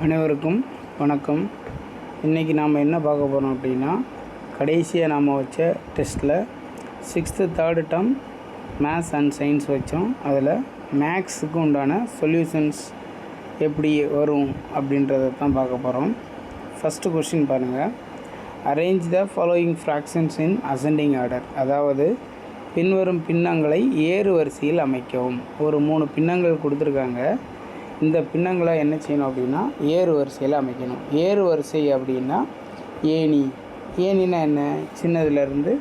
அனைவருக்கும் வணக்கம். இன்றைக்கி நாம் என்ன பார்க்க போகிறோம் அப்படின்னா, கடைசியாக நாம் வச்ச டெஸ்ட்டில் 6th 3rd term maths and science வச்சோம். அதில் மேக்ஸுக்கு உண்டான சொல்யூஷன்ஸ் எப்படி வரும் அப்படின்றத தான் பார்க்க போகிறோம். ஃபஸ்ட்டு கொஸ்டின் பாருங்கள். Arrange the following fractions in ascending order. அதாவது பின்வரும் பின்னங்களை ஏறு வரிசையில் அமைக்கவும். ஒரு 3 பின்னங்கள் கொடுத்துருக்காங்க. இந்த பின்னங்களை என்ன செய்யணும் அப்படின்னா ஏறு வரிசையில் அமைக்கணும். ஏறு வரிசை அப்படின்னா ஏணினா என்ன, சின்னதுலேருந்து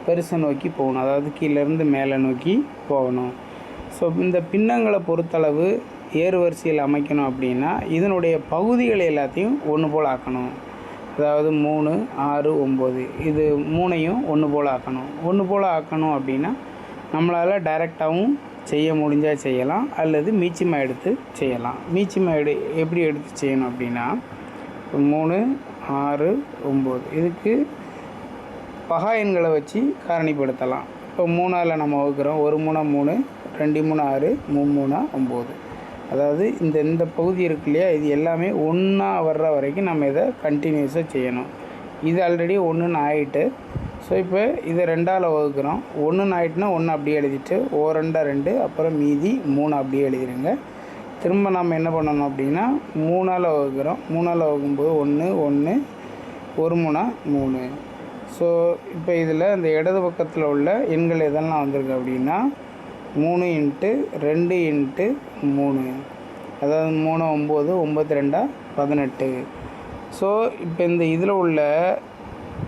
பெருசை நோக்கி போகணும், அதாவது கீழேருந்து மேலே நோக்கி போகணும். ஸோ இந்த பின்னங்களை பொறுத்தளவு ஏறு வரிசையில் அமைக்கணும் அப்படின்னா இதனுடைய பகுதிகள் எல்லாத்தையும் ஒன்று போல் ஆக்கணும். அதாவது 3, 6, 9 இது 3ஐயும் ஒன்று போல் ஆக்கணும். ஒன்று போல் ஆக்கணும் அப்படின்னா நம்மளால் டைரெக்டாகவும் செய்ய முடிஞ்சால் செய்யலாம், அல்லது மீச்சிமா எடுத்து செய்யலாம். மீச்சிமா எப்படி எடுத்து செய்யணும் அப்படின்னா 3, 6, 9 இதுக்கு பகா எண்களை வச்சு காரணிப்படுத்தலாம். இப்போ 3ஆல் நம்ம வகுக்கிறோம். 1 3 3, 2 3 6, 3 3 9. அதாவது இந்த பகுதி இருக்கு இல்லையா, இது எல்லாமே ஒன்றா வர்ற வரைக்கும் நம்ம இதை கண்டினியூஸாக செய்யணும். இது ஆல்ரெடி 1ன்னு ஆகிட்டு. ஸோ இப்போ இதை 2ஆல் வகுக்கிறோம். 1ன்னு ஆகிட்டுனா 1 அப்படியே எழுதிட்டு 2 2, அப்புறம் மீதி 3 அப்படியே எழுதிடுங்க. திரும்ப நம்ம என்ன பண்ணணும் அப்படின்னா 3ஆல் வகுக்கிறோம். 3ஆல் வகுக்கும்போது 1 1, 1 3 3. ஸோ இப்போ இதில் இந்த இடது பக்கத்தில் உள்ள எண்கள் எதெல்லாம் வந்திருக்கு அப்படின்னா 3 × 2 × 3, அதாவது 3 9, 9 2 18. ஸோ இப்போ இந்த இதில் உள்ள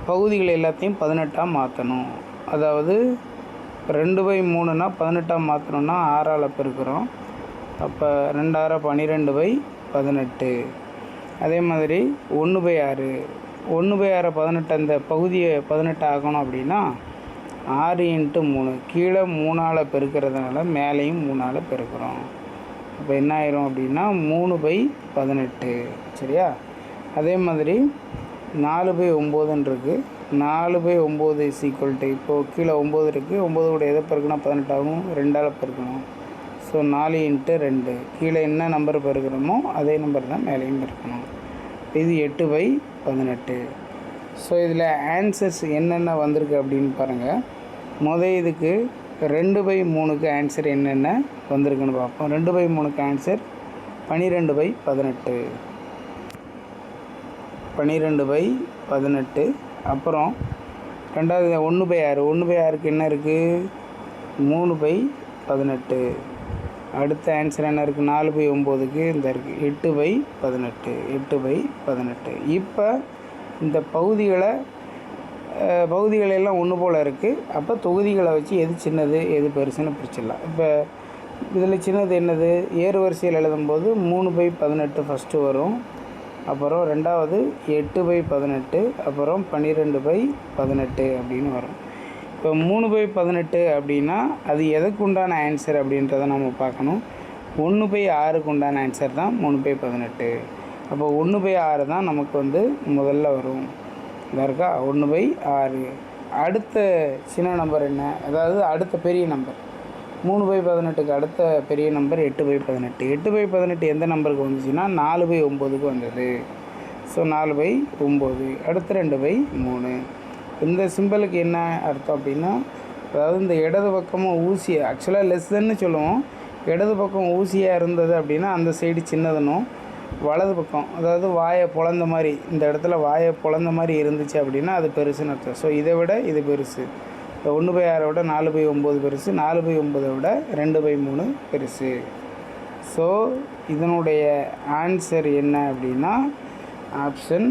பகுதிகள் எல்லாத்தையும் 18ஆக மாற்றணும். அதாவது 2/3னா 18ஆக மாற்றணும்னா 6ஆல் பெருக்கிறோம். அப்போ 2 6 12/18. அதே மாதிரி 1/6 18 அந்த பகுதியை 18 ஆகணும் அப்படின்னா 6 × 3 கீழே 3ஆல் பெருக்கிறதுனால மேலேயும் 3ஆல் பெருக்கிறோம். அப்போ என்ன ஆயிரும் அப்படின்னா 3/18. சரியா? அதே மாதிரி 4/9 இருக்குது. 4/9 = இப்போது கீழே 9 இருக்குது. 9 எதை பெருக்குனா 18 ஆகும், 2ஆல் பெருக்கணும். ஸோ 4 × 2 கீழே என்ன நம்பர் பெருக்கிறோமோ அதே நம்பர் தான் மேலேயும் பெருக்கணும். இது 8/18. ஸோ இதில் ஆன்சர்ஸ் என்னென்ன வந்திருக்கு அப்படின்னு பாருங்கள். இதுக்கு 2/3க்கு ஆன்சர் என்னென்ன வந்திருக்குன்னு பார்ப்போம். 2/3க்கு ஆன்சர் 12/18. 12/18. அப்புறம் ரெண்டாவது 1/6. 1/6க்கு என்ன இருக்குது, 3/18. அடுத்த ஆன்சர் என்ன இருக்குது, 4/9க்கு இந்த இருக்குது 8/18. 8/18. இப்போ இந்த பகுதிகள் எல்லாம் ஒன்று போல் இருக்குது. அப்போ தொகுதிகளை வச்சு எது சின்னது எது பெருசுன்னு பிரிச்சிடலாம். இப்போ இதில் சின்னது என்னது, ஏறு வரிசையில் எழுதும்போது 3/18 ஃபஸ்ட்டு வரும். அப்புறம் ரெண்டாவது 8/18, அப்புறம் 12/18 அப்படின்னு வரும். இப்போ 3/18 அப்படின்னா அது எதுக்கு உண்டான ஆன்சர் அப்படின்றத நம்ம பார்க்கணும். 1/6க்கு உண்டான ஆன்சர் தான் 3/18. அப்போ 1/6 தான் நமக்கு முதல்ல வரும். இதாக இருக்கா, 1/6. அடுத்த சின்ன நம்பர் என்ன, அதாவது அடுத்த பெரிய நம்பர் 3/18க்கு அடுத்த பெரிய நம்பர் 8/18. 8/18 எந்த நம்பருக்கு வந்துச்சுன்னா 4/9க்கு வந்தது. ஸோ 4/9. அடுத்து 2/3. இந்த சிம்பிளுக்கு என்ன அர்த்தம் அப்படின்னா, அதாவது இந்த இடது பக்கமும் ஊசியை ஆக்சுவலாக லெஸ்ன்னு சொல்லுவோம். இடது பக்கம் ஊசியாக இருந்தது அப்படின்னா அந்த சைடு சின்னதுன்னும், வலது பக்கம் அதாவது வாயை பொழந்த மாதிரி இந்த இடத்துல வாயை பொழந்த மாதிரி இருந்துச்சு அப்படின்னா அது பெருசுன்னு அர்த்தம். ஸோ இதை விட இது பெருசு. 1/6 விட 4/9 பெருசு, 4/9 விட 2/3 பெருசு. ஸோ இதனுடைய ஆன்சர் என்ன அப்படின்னா ஆப்ஷன்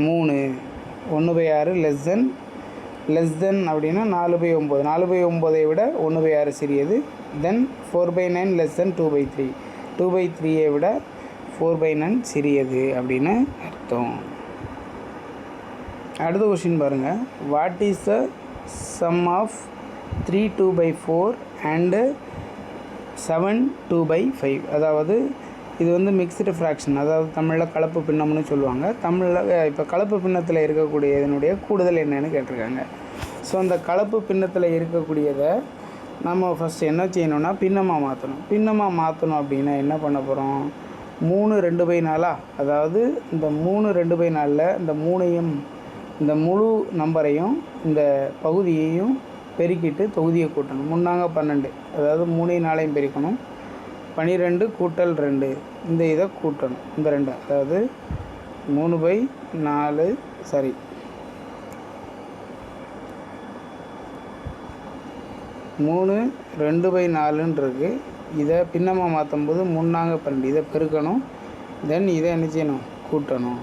3. 1/6 லெஸ் தென் அப்படின்னா 4/9. 4/9 விட 1/6 சிறியது. தென் 4/9 < 2/3. 2/3 விட 4/9 சிறியது அப்படின்னு அர்த்தம். அடுத்த கொஸ்டின் பாருங்கள். What is the sum of 3 2/4 and 7 2/5? அதாவது இது மிக்ஸ்டு ஃப்ராக்ஷன், அதாவது தமிழில் கலப்பு பின்னம்னு சொல்லுவாங்க. தமிழில் இப்போ கலப்பு பின்னத்தில் இருக்கக்கூடிய இதனுடைய கூடுதல் என்னன்னு கேட்டிருக்காங்க. ஸோ அந்த கலப்பு பின்னத்தில் இருக்கக்கூடியதை நம்ம ஃபஸ்ட்டு என்ன செய்யணும்னா பின்னமாக மாற்றணும். பின்னமாக மாற்றணும் அப்படின்னா என்ன பண்ண போகிறோம், 3 2/4 அதாவது இந்த 3 2/4 இந்த 3ஐயும் இந்த முழு நம்பரையும் இந்த பகுதியையும் பெருக்கிட்டு தொகுதியை கூட்டணும். 3×12 அதாவது 3 4ஐயும் பெருக்கணும். 12 கூட்டல் 2 இந்த இதை கூட்டணும். இந்த 2 அதாவது 3/4 சரி 3 2/4 இருக்குது. இதை பின்னமாக மாற்றும்போது 3×12 இதை பெருக்கணும். தென் இதை என்ன செய்யணும்? கூட்டணும்.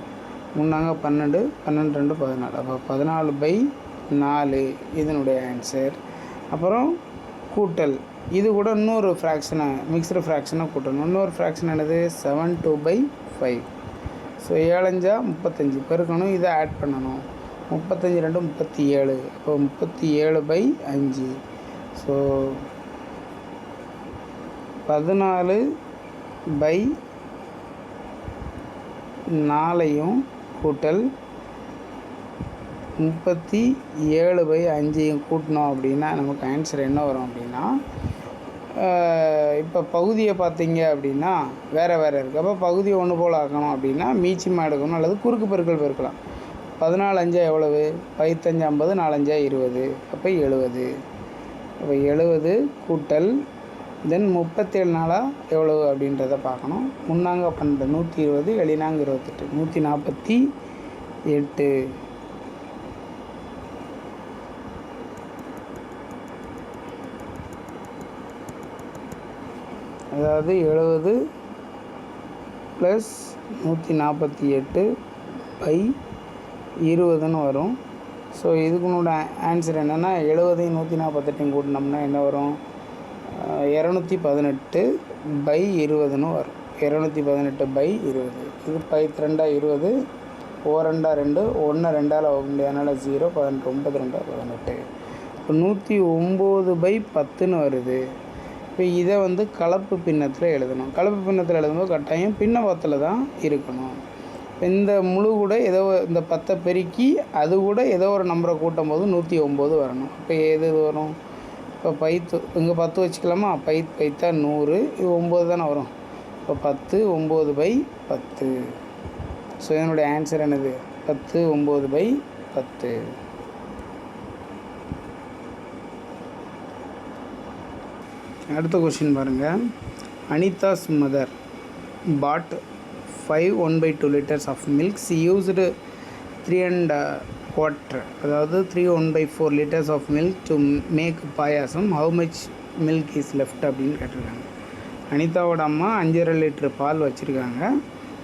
3×12 12 2 14 அப்போ 14/4 இதனுடைய ஆன்சர். அப்புறம் கூட்டல் இது கூட இன்னொரு ஃப்ராக்ஷனை மிக்ஸ்டு ஃப்ராக்ஷனை கூட்டணும். இன்னொரு ஃப்ராக்ஷன் என்னது? 7 2/5. ஸோ 7 5 35 பெருக்கணும். இதை ஆட் பண்ணணும். 35 2 37 அப்போ 37/5. ஸோ 14/4 கூட்டல் 37/5 கூட்டினோம் அப்படின்னா நமக்கு ஆன்சர் என்ன வரும் அப்படின்னா, இப்போ பகுதியை பார்த்தீங்க அப்படின்னா வேறு இருக்குது. அப்போ பகுதியை ஒன்று போல் ஆக்கணும் அப்படின்னா மீச்சமாக எடுக்கணும் அல்லது குறுக்கு பெருக்கல் பெருக்கலாம். 14 5 எவ்வளவு? 15 50 4 5 20 அப்போ 70. அப்போ 70 கூட்டல் தென் 37 4 எவ்வளவு அப்படின்றத பார்க்கணும். 3×12 120 7 28 148. அதாவது 70 + 148/20 வரும். ஸோ இதுக்குனோட ஆன்சர் என்னென்னா 70ஐயும் 148ஐயும் கூட்டினோம்னா என்ன வரும்? 218/20 வரும். 218/20. இது 2 20 2 2 1 2ஆல் வகுக்க முடியாது. அதனால் 0 18 9 2 18. இப்போ 109/10 வருது. இப்போ இதை வந்து கலப்பு பின்னத்தில் எழுதணும். கலப்பு பின்னத்தில் எழுதும்போது கட்டாயம் பின்னவத்தில் தான் இருக்கணும். இந்த முழு கூட ஏதோ இந்த 10 பெருக்கி அது கூட ஏதோ ஒரு நம்பரை கூட்டும் போது 109 வரணும். இப்போ எது வரும்? இப்போ இங்கே 10 வச்சுக்கலாமா? பைத்தா 100 இது 9 தானே வரும். இப்போ 10 9/10. ஸோ இதனுடைய ஆன்சர் என்னது? 10 9/10. அடுத்த கொஸ்டின் பாருங்கள். Anitha's mother pot 5 1/2 liters of milk. She used 3 1/4 அதாவது 3 1/4 liters of milk to make payasam. How much milk is left அப்படின்னு கேட்டிருக்காங்க. அனிதாவோட அம்மா 5.5 லிட்டர் பால் வச்சுருக்காங்க,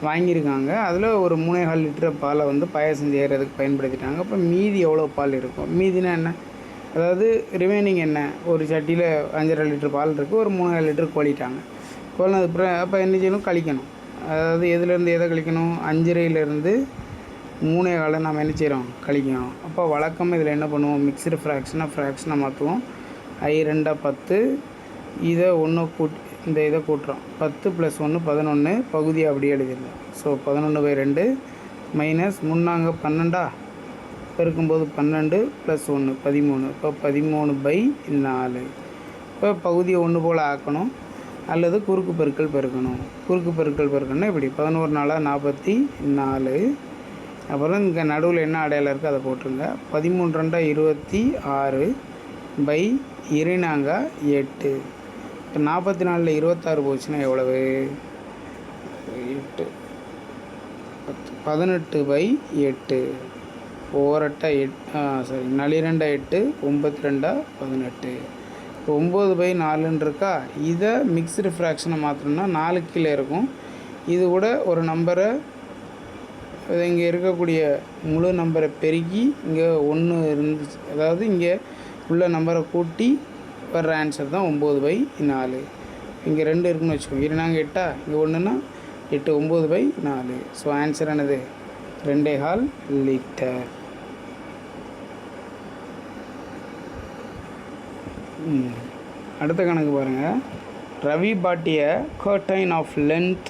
வாங்கியிருக்காங்க. அதில் ஒரு 3.25 லிட்டர் பாலை வந்து பாயாசம் செய்கிறதுக்கு பயன்படுத்திட்டாங்க. அப்போ மீதி எவ்வளோ பால் இருக்கும்? மீதினா என்ன? அதாவது ரிமைனிங் என்ன? ஒரு சட்டியில் 5.5 லிட்டர் பால் இருக்குது, ஒரு 3.5 லிட்டர் கோழிட்டாங்க. கோழினதுக்கப்புறம் அப்போ என்ன செய்யணும்? கழிக்கணும். அதாவது எதுலேருந்து எதை கழிக்கணும்? 5.5லேருந்து 3.25 நம்ம என்ன செய்கிறோம்? கழிக்கணும். அப்போ வழக்கமாக இதில் என்ன பண்ணுவோம்? மிக்சடு ஃப்ராக்ஷனாக மாற்றுவோம். 2 10 இதை இந்த இதை கூட்டுறோம். 10 + 1 11 பகுதியை அப்படியே எழுதிடலாம். ஸோ 11/2 மைனஸ் 3×12 பெருக்கும்போது 12 + 1 13. இப்போ 13/4. இப்போ பகுதியை ஒன்று போல் ஆக்கணும் அல்லது குறுக்கு பெருக்கல் பெருக்கணும். குறுக்கு பெருக்கல் பெருக்கணும்னா இப்படி 11 4 44. அப்புறம் இங்கே நடுவில் என்ன அடையாளம் இருக்குது அதை போட்டுருங்க. 13 2 26/2 இப்போ 44 26 போச்சுன்னா எவ்வளவு? 8 18/8. ஓரட்டை 8 2 8 9 2 18. இப்போ 9/4 இருக்கா? இதை மிக்ஸ்டு ஃப்ராக்ஷனை மாற்றணும்னா 4 கீழே இருக்கும். இது கூட ஒரு நம்பரை இங்கே இருக்கக்கூடிய முழு நம்பரை பெருக்கி இங்கே 1 இருந்துச்சு, அதாவது இங்கே உள்ள நம்பரை கூட்டி வர்ற ஆன்சர் தான் 9/4. இங்கே 2 இருக்குன்னு வச்சுக்கோங்க. 8 இங்கே 1ன்னா 8 9/4. ஸோ ஆன்சர் என்னது? 2.25 லிட்டர். அடுத்த கணக்கு பாருங்கள். ரவி பாட்டிய curtain of length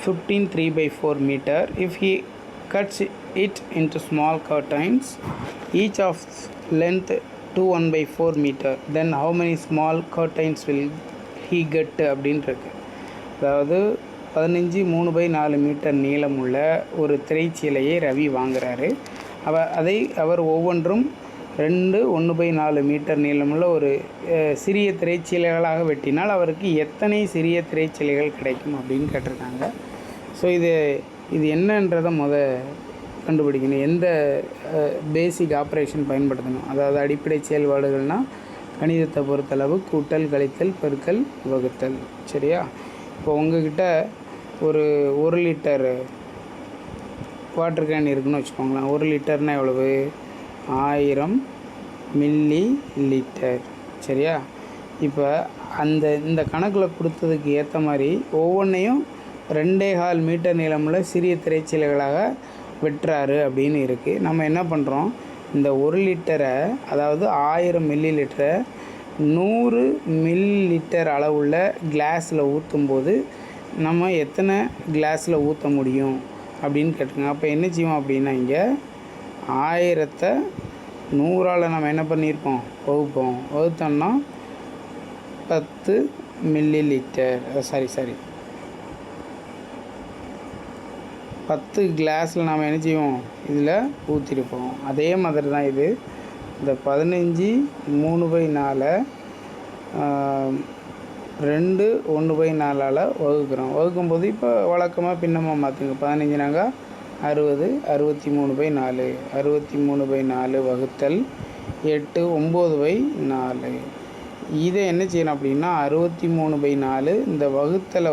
15 3/4 meter. If he cuts it into small curtains, each of length 2 1/4 meter, then how many small curtains will he get அப்படின்னு இருக்கு. அதாவது 15 3/4 மீட்டர் நீளமுள்ள ஒரு திரைச்சீலையை ரவி வாங்குகிறாரு. அவர் ஒவ்வொன்றும் 2 1/4 மீட்டர் நீளமுள்ள ஒரு சிறிய திரைச்சீலைகளாக வெட்டினால் அவருக்கு எத்தனை சிறிய திரைச்சீலைகள் கிடைக்கும் அப்படின்னு கேட்டிருக்காங்க. ஸோ இது என்னன்றதை கண்டுபிடிக்கணும். எந்த பேசிக் ஆப்ரேஷன் பயன்படுத்தணும், அதாவது அடிப்படை செயல்பாடுகள்னால் கணிதத்தை பொறுத்தளவு கூட்டல், கழித்தல், பெருக்கல், வகுத்தல். சரியா? இப்போ உங்ககிட்ட ஒரு 1 லிட்டர் வாட்டர் கேன் இருக்குன்னு வச்சுக்கோங்களேன். 1 லிட்டர்னால் எவ்வளவு? 1000 மில்லி லிட்டர். சரியா? இப்போ இந்த கணக்கில் கொடுத்ததுக்கு ஏற்ற மாதிரி ஒவ்வொன்றையும் 2.25 மீட்டர் நீளமுள்ள சிறிய திரைச்சீலைகளாக வெட்டுறாரு அப்படின்னு இருக்குது. நம்ம என்ன பண்ணுறோம், இந்த 1 லிட்டரை, அதாவது 1000 மில்லி லிட்டரை 100 மில்லி லிட்டர் அளவுள்ள கிளாஸில் ஊற்றும்போது நம்ம எத்தனை கிளாஸில் ஊற்ற முடியும் அப்படின்னு கேட்டுருங்க. அப்போ என்ன செய்வோம் அப்படின்னா, இங்கே 1000-ஐ 100ஆல் நம்ம என்ன பண்ணியிருக்கோம், வகுத்தோம்னா 10 மில்லி லிட்டர், 10 கிளாஸில் நாம் என்ன செய்வோம், இதில் ஊற்றிருப்போம். அதே மாதிரி தான் இது. இந்த 15 3/4 2 1/4 வகுக்கும்போது இப்போ வழக்கமாக பின்னமாக மாற்றுங்க. 15 60 63/4 63/4 வகுத்தல் 8 9/4. இதை என்ன செய்யணும் அப்படின்னா 63/4 இந்த வகுத்தலை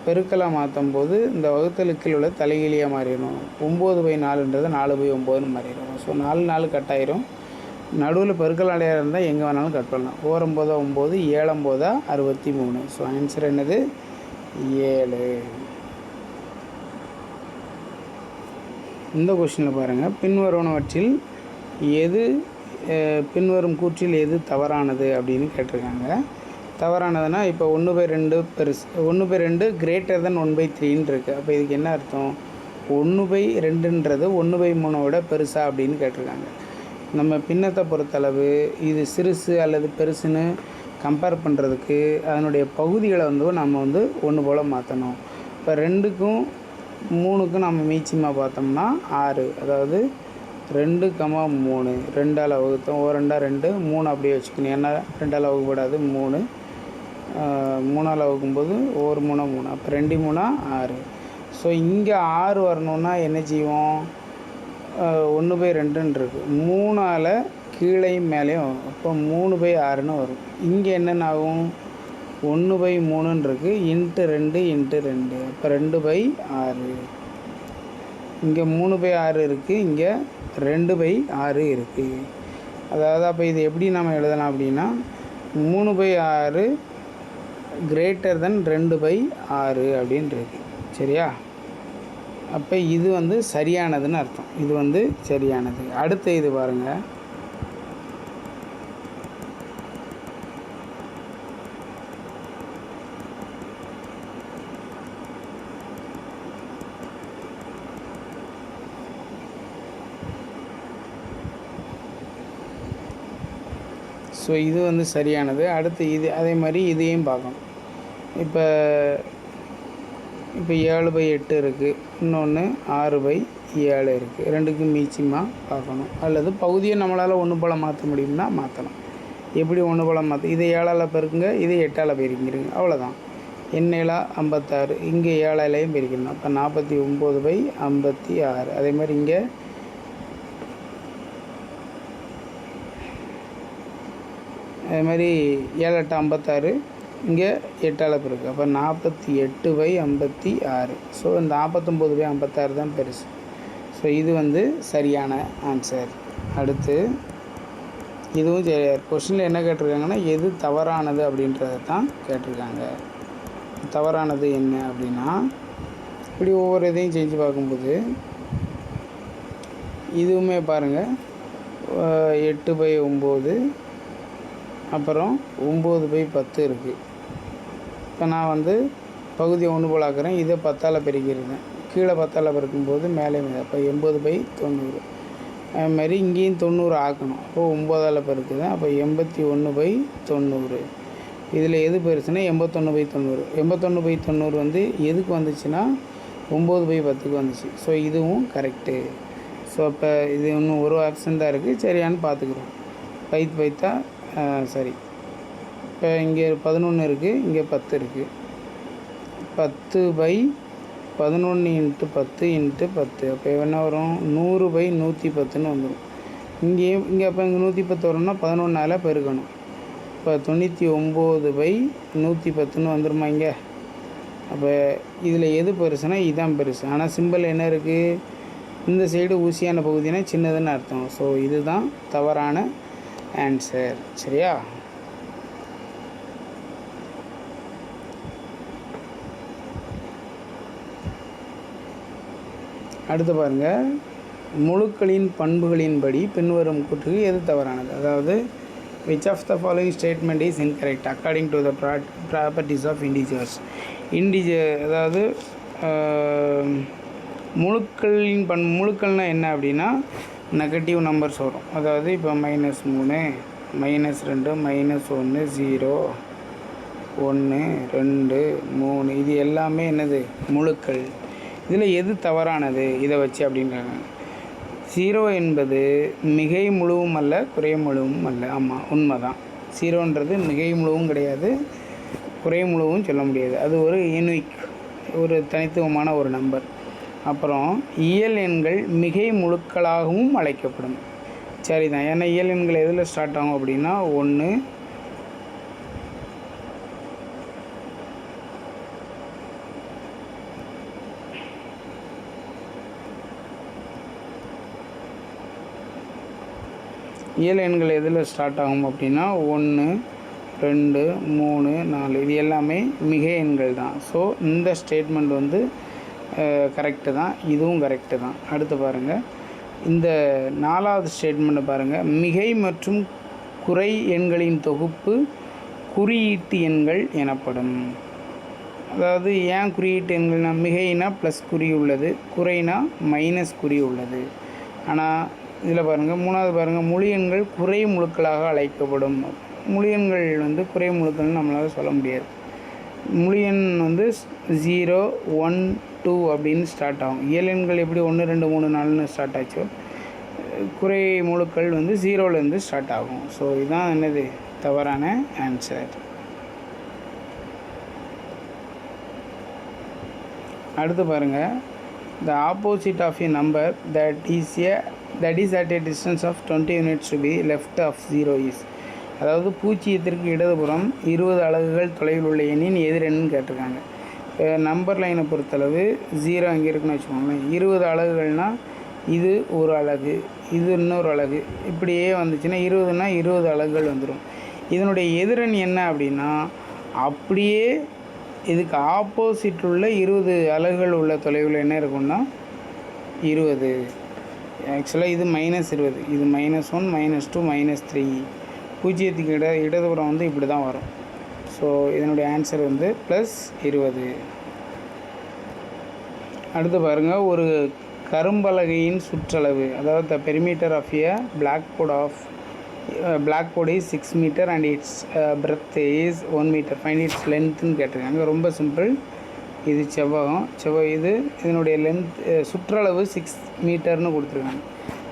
பெருக்கலாக மாற்றும் போது இந்த வகுத்தலுக்கு உள்ள தலைகீழியாக மாறிடும். 9/4ன்றது 4/9ன்னு மாறிடும். ஸோ 4 கட் ஆயிரும். நடுவில் பெருக்கல் அடையாக இருந்தால் எங்கே வேணாலும் கட் பண்ணலாம். 4 9 9 7 63. ஸோ ஆன்சர் என்னது? 7. இந்த கொஸ்டினில் பாருங்கள், பின்வருவனவற்றில் எது பின்வரும் கூற்றில் எது தவறானது அப்படின்னு கேட்டிருக்காங்க. தவறானதுன்னா இப்போ 1/2 பெருசு, 1/2 கிரேட்டர் தென் 1/3ன்னு இருக்குது. அப்போ இதுக்கு என்ன அர்த்தம்? 1/2ன்றது 1/3 விட பெருசா அப்படின்னு கேட்டிருக்காங்க. நம்ம பின்னத்தை பொறுத்தளவு இது சிறுசு அல்லது பெருசுன்னு கம்பேர் பண்ணுறதுக்கு அதனுடைய பகுதிகளை நம்ம ஒன்று போல் மாற்றணும். இப்போ 2க்கும் 3க்கும் நம்ம மீச்சியமாக பார்த்தோம்னா 6, அதாவது 2, 3 2ஆல் வகுத்தோம். 2 3 அப்படியே வச்சுக்கணும். ஏன்னா 2ஆல் வகுப்படாது. 3 3ஆல் வகுக்கும்போது 1 3 3, அப்போ 2 3 6. ஸோ இங்கே 6 வரணுன்னா என்ன செய்வோம்? 1/2ன்னு இருக்குது. 3ஆல் கீழே மேலேயும் வரும். அப்போ 3/6ன்னு வரும். இங்கே என்னென்ன ஆகும்? 1/3ன்னு இருக்குது. × 2 × 2, அப்போ 2/6. இங்கே 3/6 இருக்குது, இங்கே 2/6 இருக்குது. அதாவது அப்போ இது எப்படி நம்ம எழுதலாம் அப்படின்னா 3/6 கிரேட்டர் தென் 2/6 அப்படின்னு இருக்குது. சரியா? அப்போ இது சரியானதுன்னு அர்த்தம். இது சரியானது. அடுத்த இது பாருங்கள், ஸோ இது சரியானது. அடுத்து இது அதே மாதிரி இதையும் பார்க்கணும். இப்போ 7/8 இருக்குது, இன்னொன்று 6/7 இருக்குது. ரெண்டுக்கும் மீச்சியமாக பார்க்கணும். அல்லது பகுதியை நம்மளால் ஒன்று போல் மாற்ற முடியும்னா மாற்றலாம். எப்படி ஒன்று போல் மாற்ற? இதை 7ஆல் பெருக்குங்க, இதை 8ஆல் பெருக்கிடுங்க, அவ்வளோதான். 7 56, இங்கே 7ஆலையும் பெருக்கணும். அப்போ 49/56. அதே மாதிரி இங்கே அதே மாதிரி 7 8 56, இங்கே 8ஆல் பெருக்கு. அப்போ 48/56. ஸோ இந்த 49/56 தான் பெருசு. ஸோ இது சரியான ஆன்சர். அடுத்து இதுவும் சரியாக. கொஸ்டினில் என்ன கேட்டிருக்காங்கன்னா எது தவறானது அப்படின்றத தான் கேட்டிருக்காங்க. தவறானது என்ன அப்படின்னா, இப்படி ஒவ்வொரு இதையும் செஞ்சு பார்க்கும்போது இதுவுமே பாருங்கள் 8/9, அப்புறம் 9/10 இருக்குது. இப்போ நான் பகுதியை ஒன்று போல் ஆக்குறேன். இதை 10ஆல் பெருக்கிடுறேன். கீழே 10ஆல் பெருக்கும்போது மேலே அப்போ 80/90. அதுமாதிரி இங்கேயும் 90 ஆக்கணும். அப்போது 9ஆல் பெருக்குது. அப்போ 81/90. இதில் எது பெருசுன்னா 81/90. 81/90 வந்து எதுக்கு வந்துச்சுன்னா 9/10க்கு வந்துச்சு. ஸோ இதுவும் கரெக்டு. ஸோ அப்போ இது இன்னும் ஒரு ஆப்ஷன் தான் இருக்குது, சரியான்னு பார்த்துக்குறோம். பைத்தா சரி. இப்போ இங்கே 11 இருக்குது, இங்கே 10 இருக்குது. 10/11 × 10 × 10. அப்போ என்ன வரும்? 100/110ன்னு வந்துடும். இங்கே அப்போ இங்கே 110 வரும்னா 11ஆல் பெருக்கணும். இப்போ 99/110ன்னு வந்துடுமா இங்கே? அப்போ இதில் எது பெருசுன்னா இதுதான் பெருசு. ஆனால் சிம்பிள் என்ன இருக்குது? இந்த சைடு ஊசியான பகுதினா சின்னதுன்னு அர்த்தம். ஸோ இதுதான் தவறான ஆன்சர். சரியா? அடுத்து பாருங்கள், முழுக்களின் பண்புகளின்படி பின்வரும் கூற்றுக்கு எது தவறானது? அதாவது which of the following statement is incorrect according to the properties of integers. அதாவது முழுக்கள்னால் என்ன அப்படின்னா நெகட்டிவ் நம்பர்ஸ் வரும். அதாவது இப்போ -3, -2, -1, 0, 1, 2, 3 இது எல்லாமே என்னது? முழுக்கள். இதில் எது தவறானது இதை வச்சு அப்படின்றாங்க. 0 என்பது மிகை முழுவும் அல்ல, குறை முழுவும் அல்ல. ஆமாம், உண்மை தான். 0ன்றது மிகை முழுவும் கிடையாது, குறை முழுவும் சொல்ல முடியாது. அது ஒரு யூனிக், ஒரு தனித்துவமான ஒரு நம்பர். அப்புறம் இயல் எண்கள் மிகை முழுக்களாகவும் அழைக்கப்படும். சரி தான். ஏன்னா இயல் எண்கள் எதில் ஸ்டார்ட் ஆகும் அப்படின்னா 1, இயல் எண்கள் எதில் ஸ்டார்ட் ஆகும் அப்படின்னா 1, 2, 3, 4 இது எல்லாமே மிகை எண்கள் தான். ஸோ இந்த ஸ்டேட்மெண்ட் வந்து கரெக்டு தான், இதுவும் கரெக்டு தான். அடுத்து பாருங்கள், இந்த 4வது ஸ்டேட்மெண்ட்டை பாருங்கள். மிகை மற்றும் குறை எண்களின் தொகுப்பு குறியீட்டு எண்கள் எனப்படும். அதாவது ஏன் குறியீட்டு எண்கள்னா, மிகைனா ப்ளஸ் குறி உள்ளது, குறைனா மைனஸ் குறி உள்ளது. ஆனால் இதில் பாருங்கள், 3வது பாருங்கள், முழு எண்கள் குறை முழுக்களாக அழைக்கப்படும். முழு எண்கள் வந்து குறை முழுக்கள்னு நம்மளால் சொல்ல முடியாது. முழு எண் வந்து 0, 1, 2 அப்படின்னு ஸ்டார்ட் ஆகும். இயல் எண்கள் எப்படி 1, 2, 3, 4ன்னு ஸ்டார்ட் ஆச்சோ, குறை முழுக்கள் வந்து 0லேருந்து ஸ்டார்ட் ஆகும். ஸோ இதுதான் என்னது தவறான ஆன்சர். அடுத்து பாருங்கள், the opposite of a number that is at a distance of 20 units to be left of 0 is. அதாவது பூஜ்ஜியத்திற்கு இடதுபுறம் 20 அலகுகள் தொலைவில் உள்ள எண்ணின் எதிரெண்ணுன்னு கேட்டிருக்காங்க. நம்பர் லைனை பொறுத்தளவு 0 அங்கே இருக்குன்னு வச்சுக்கோங்களேன். 20 அலகுகள்னால் இது ஒரு அலகு, இது இன்னொரு அலகு, இப்படியே வந்துச்சுன்னா 20னா 20 அலகுகள் வந்துடும். இதனுடைய எதிரெண் என்ன அப்படின்னா, அப்படியே இதுக்கு ஆப்போசிட் உள்ள 20 அலகுகள் உள்ள தொலைவில் என்ன இருக்குன்னா 20. ஆக்சுவலாக இது -20, இது -1, -2, -3. பூஜ்ஜியத்துக்கு இடதுபுறம் வந்து இப்படி தான் வரும். ஸோ இதனுடைய ஆன்சர் வந்து +20. அடுத்து பாருங்கள், ஒரு கரும்பலகையின் சுற்றளவு, அதாவது the perimeter of a blackboard is 6 meter and its breadth is 1 meter. Find its லென்த்துன்னு கேட்டிருக்காங்க. ரொம்ப சிம்பிள். இது செவ்வகம், இதனுடைய லென்த் சுற்றளவு 6 மீட்டர்னு கொடுத்துருக்காங்க.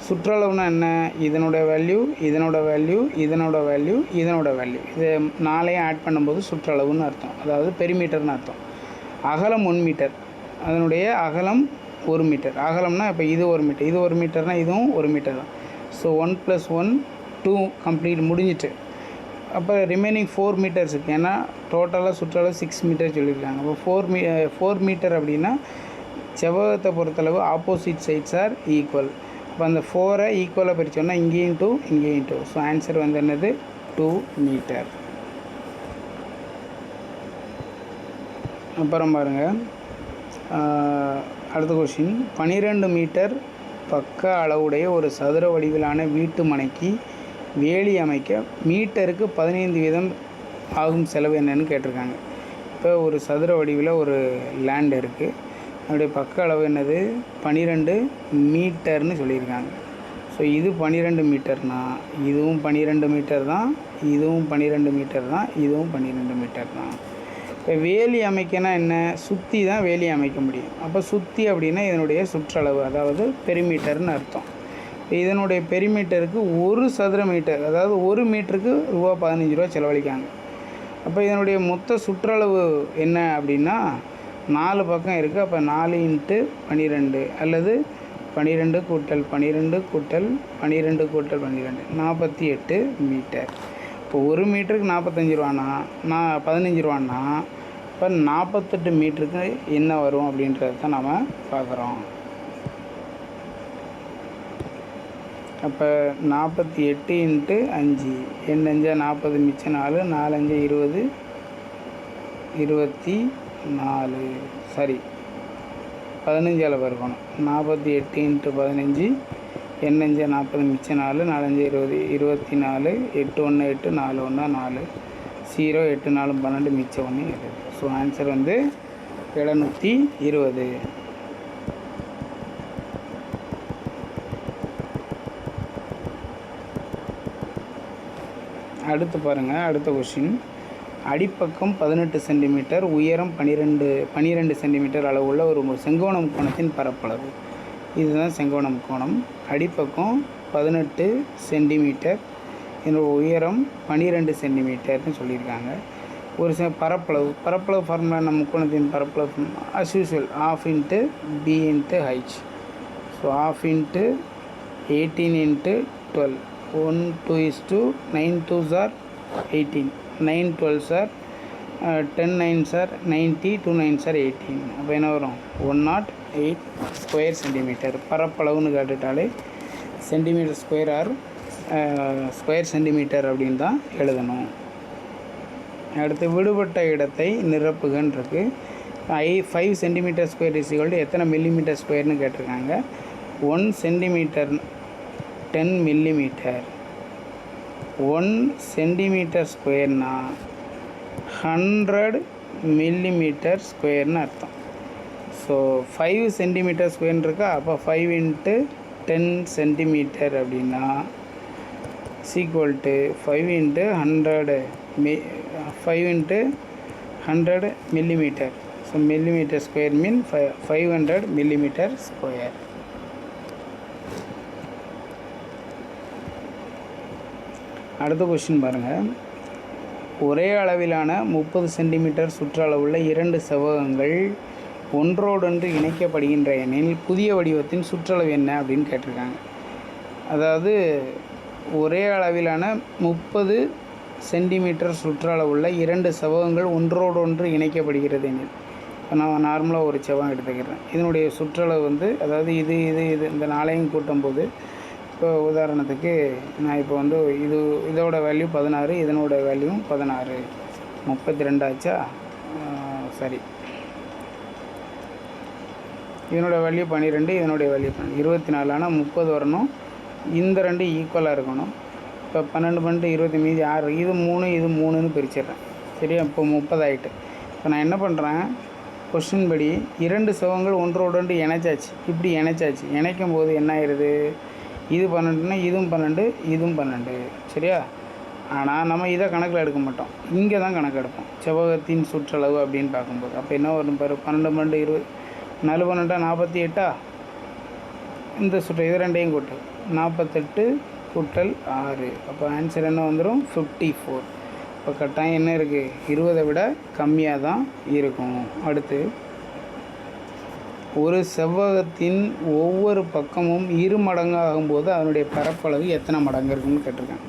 சுற்றளவுனா என்ன? இதனோட வேல்யூ, இதனோட வேல்யூ, இதனோட வேல்யூ, இதனோட வேல்யூ, இது 4ஐயும் ஆட் பண்ணும்போது சுற்றளவுன்னு அர்த்தம். அதாவது பெரிமீட்டர்னு அர்த்தம். அகலம் 1 மீட்டர், அதனுடைய அகலம் 1 மீட்டர். அகலம்னா இப்போ இது 1 மீட்டர், இது 1 மீட்டர்னால் இதுவும் 1 மீட்டர் தான். ஸோ 1 + 1 2 கம்ப்ளீட் முடிஞ்சிட்டு. அப்போ ரிமைனிங் 4 மீட்டர்ஸ் இருக்குது. ஏன்னா டோட்டலாக சுற்றளவு 6 மீட்டர் சொல்லியிருக்காங்க. அப்போ 4 மீட்டர் அப்படின்னா செவ்வகத்தை பொறுத்தளவு ஆப்போசிட் சைட்ஸ் ஆர் ஈக்குவல். இப்போ அந்த 4ஐ ஈக்குவலாக பிரித்தோன்னா இங்கேயும் 2, இங்கேயும் 2. ஸோ ஆன்சர் வந்து என்னது? 2 மீட்டர். அப்புறம் பாருங்கள், அடுத்த கொஷின். 12 மீட்டர் பக்க அளவுடைய ஒரு சதுர வடிவிலான வீட்டு மனைக்கு வேலி அமைக்க மீட்டருக்கு 15 வீதம் ஆகும் செலவு என்னன்னு கேட்டிருக்காங்க. இப்போ ஒரு சதுர வடிவில் ஒரு லேண்ட் இருக்குது, அதனுடைய பக்க அளவு என்னது? 12 மீட்டர்னு சொல்லியிருக்காங்க. ஸோ இது 12 மீட்டர்னா இதுவும் 12 மீட்டர் தான், இதுவும் 12 மீட்டர் தான், இதுவும் 12 மீட்டர் தான். இப்போ வேலி அமைக்கனா என்ன, சுற்றி தான் வேலி அமைக்க முடியும். அப்போ சுற்றி அப்படின்னா இதனுடைய சுற்றளவு, அதாவது பெரிமீட்டர்னு அர்த்தம். இதனுடைய பெரிமீட்டருக்கு 1 சதுர மீட்டர், அதாவது 1 மீட்டருக்கு ரூபா 15 செலவழிக்காங்க. அப்போ இதனுடைய மொத்த சுற்றளவு என்ன அப்படின்னா 4 பக்கம் இருக்குது. அப்போ 4 × 12 அல்லது 12 கூட்டல் 12 கூட்டல் 12 கூட்டல் 12 48 மீட்டர். இப்போ 1 மீட்டருக்கு 45 ரூபானா 15 ரூபான்னா இப்போ 48 மீட்டருக்கு என்ன வரும் அப்படின்றது தான் நம்ம பார்க்குறோம். அப்போ 48 × 5 எண் 5 40 மிச்சம் 4 4 5 20 24 சரி 15 இருக்கணும். 48 × 15 எண் 5 40 மிச்சம் 4 4 5 20 24 8 1 8 4 1 4 0 8 4 12 மிச்சம் 1 7. ஸோ ஆன்சர் வந்து 720. அடுத்து பாருங்கள், அடுத்த கொஷின். அடிப்பக்கம் 18 சென்டிமீட்டர், உயரம் 12 சென்டிமீட்டர் அளவுள்ள ஒரு செங்கோண முக்கோணத்தின் பரப்பளவு. இதுதான் செங்கோண முக்கோணம். அடிப்பக்கம் 18 சென்டிமீட்டர், இதனோட உயரம் 12 சென்டிமீட்டர்னு சொல்லியிருக்காங்க. ஒரு பரப்பளவு ஃபார்முலா, நம்ம முக்கோணத்தின் பரப்பளவு as usual ½ × b × h. So ½ × 18 × 12 1 2 9 2s are 18 9 12s are 10 9s are 90 2 9s are 18. அப்போ என்ன வரும் 108 ஸ்கொயர் சென்டிமீட்டர். பரப்பளவுன்னு கேட்டுட்டாலே centimetre square or square centimetre அப்படின்னு தான் எழுதணும். அடுத்து விடுபட்ட இடத்தை நிரப்புகன்னு இருக்குது. 5 சென்டிமீட்டர் ஸ்கொயர் = எத்தனை மில்லிமீட்டர் ஸ்கொயர்னு கேட்டிருக்காங்க. 1 சென்டிமீட்டர் 10 மில்லிமீட்டர். 1 சென்டிமீட்டர் ஸ்கொயர்னா 100 மில்லிமீட்டர் ஸ்கொயர்னு அர்த்தம். ஸோ 5 சென்டிமீட்டர் ஸ்கொயர்னு இருக்கா. அப்போ 5 × 10 சென்டிமீட்டர் அப்படின்னா = 5 × 100 5 × 100 millimeter. So millimeter square mean 500 millimeter square. அடுத்த கொஸ்டின் பாருங்கள். ஒரே அளவிலான 30 சென்டிமீட்டர் சுற்றளவுள்ள 2 செவ்வகங்கள் ஒன்றோடொன்று இணைக்கப்படுகின்ற எனில் புதிய வடிவத்தின் சுற்றளவு என்ன அப்படின்னு கேட்டிருக்காங்க. அதாவது ஒரே அளவிலான 30 சென்டிமீட்டர் சுற்றளவுள்ள 2 செவ்வகங்கள் ஒன்றோடொன்று இணைக்கப்படுகிறது எனில், இப்போ நான் நார்மலாக ஒரு செவ்வகம் எடுத்துக்கிறேன். இதனுடைய சுற்றளவு வந்து, அதாவது இது இந்த 4ஐயும் கூட்டும்போது, இப்போ உதாரணத்துக்கு நான் இப்போ வந்து இதோட வேல்யூ 16, இதனோட வேல்யூ 16, 32 ஆச்சா. சரி, இதனோட வேல்யூ 12, இதனுடைய வேல்யூ 24. ஆனால் 30 வரணும். இந்த 2 ஈக்குவலாக இருக்கணும். இப்போ 12 12 20 மீதி 6, இது 3 இது 3ன்னு பிரிச்சிடுறேன். சரியா, இப்போ 30 ஆகிட்டு. இப்போ நான் என்ன பண்ணுறேன், கொஸ்டின் படி 2 செவ்வகங்கள் ஒன்றோடொன்று இணைச்சாச்சு. இப்படி இணைச்சாச்சு. இணைக்கும் போது என்ன ஆயிடுது, இது 12ன்னா இதுவும் 12 இதுவும் 12. சரியா, ஆனால் நம்ம இதை கணக்கில் எடுக்க மாட்டோம், இங்கே தான் கணக்கு எடுப்போம். செவ்வகத்தின் சுற்றளவு அப்படின்னு பார்க்கும்போது அப்போ என்ன வரும் பாரு, 12 12 20 4 12 48. இந்த இது 2ஐயும் கூட்டு 48 கூட்டல் 6. அப்போ ஆன்சர் என்ன வந்துடும் 54. இப்போ கட்டாயம் என்ன இருக்குது, 20 விட கம்மியாக தான் இருக்கும். அடுத்து, ஒரு செவ்வகத்தின் ஒவ்வொரு பக்கமும் 2 மடங்கு ஆகும்போது அதனுடைய பரப்பளவு எத்தனை மடங்கு இருக்குன்னு கேட்டிருக்காங்க.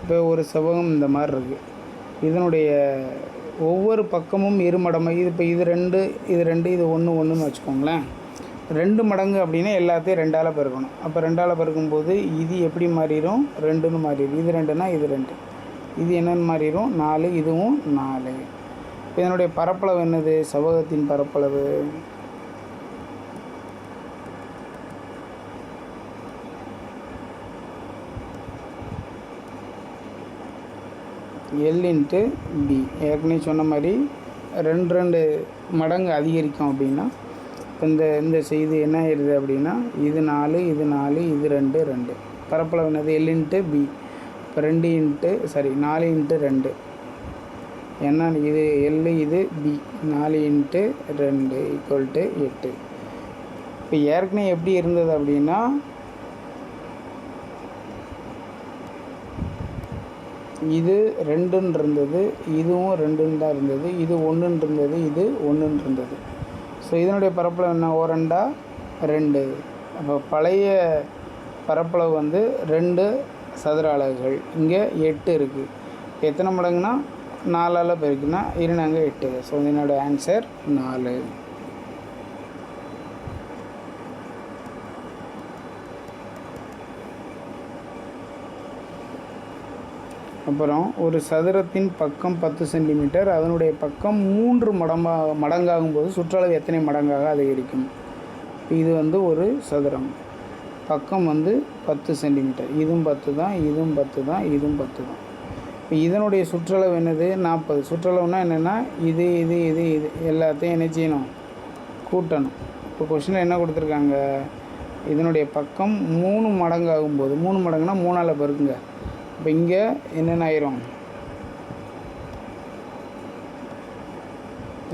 இப்போ ஒரு செவ்வகம் இந்த மாதிரி இருக்குது, இதனுடைய ஒவ்வொரு பக்கமும் 2 மடங்கு. இப்போ இது 2 இது 1 1ன்னு வச்சுக்கோங்களேன். 2 மடங்கு அப்படின்னா எல்லாத்தையும் 2ஆல் பெருக்கணும். அப்போ 2ஆல் பெருக்கும்போது இது எப்படி மாறிடும், 2ன்னு மாறிடும். இது 2னா இது 2, இது என்னென்னு மாறிடும் 4, இதுவும் 4. இதனுடைய பரப்பளவு என்னது, செவ்வகத்தின் பரப்பளவு L × B. ஏற்கனவே சொன்ன மாதிரி 2 மடங்கு அதிகரிக்கும் அப்படின்னா, இப்போ இந்த இந்த செய்தி என்ன ஆயிடுது அப்படின்னா இது 4 இது 4 இது 2 2 பரப்பளவு என்னது L இன்ட்டு பி. இப்போ 4 இன்ட்டு 2 என்ன இது L இது பி 4 இன்ட்டு 2 ஈக்குவல் டு 8. இப்போ ஏற்கனவே எப்படி இருந்தது அப்படின்னா இது 2ன்னு இருந்தது, இதுவும் 2ன்னு தான் இருந்தது, இது 1ன்னு இருந்தது, இது 1ன்னு இருந்தது. ஸோ இதனுடைய பரப்பளவு என்ன? 2 2. அப்போ பழைய பரப்பளவு வந்து 2 சதுர அலகுகள். இங்கே 8 இருக்குது. எத்தனை மடங்குனா 4ஆல் பெருக்குன்னா 8. ஸோ இதனோட ஆன்சர் 4. அப்புறம் ஒரு சதுரத்தின் பக்கம் 10 சென்டிமீட்டர், அதனுடைய பக்கம் 3 மடங்காகும் போது சுற்றளவு எத்தனை மடங்காக அதிகரிக்கும்? இது வந்து ஒரு சதுரம், பக்கம் வந்து 10 சென்டிமீட்டர், இதுவும் 10 தான், இதுவும் 10 தான், இதுவும் 10 தான். இப்போ இதனுடைய சுற்றளவு என்னது? 40. சுற்றளவுனா என்னென்னா இது இது இது இது எல்லாத்தையும் என்ன செய்யணும்? கூட்டணும். இப்போ கொஷினில் என்ன கொடுத்துருக்காங்க? இதனுடைய பக்கம் 3 மடங்காகும்போது, 3 மடங்குனா 3ஆல் பெருக்குங்க. இப்போ இங்கே என்னென்ன ஆயிரும்?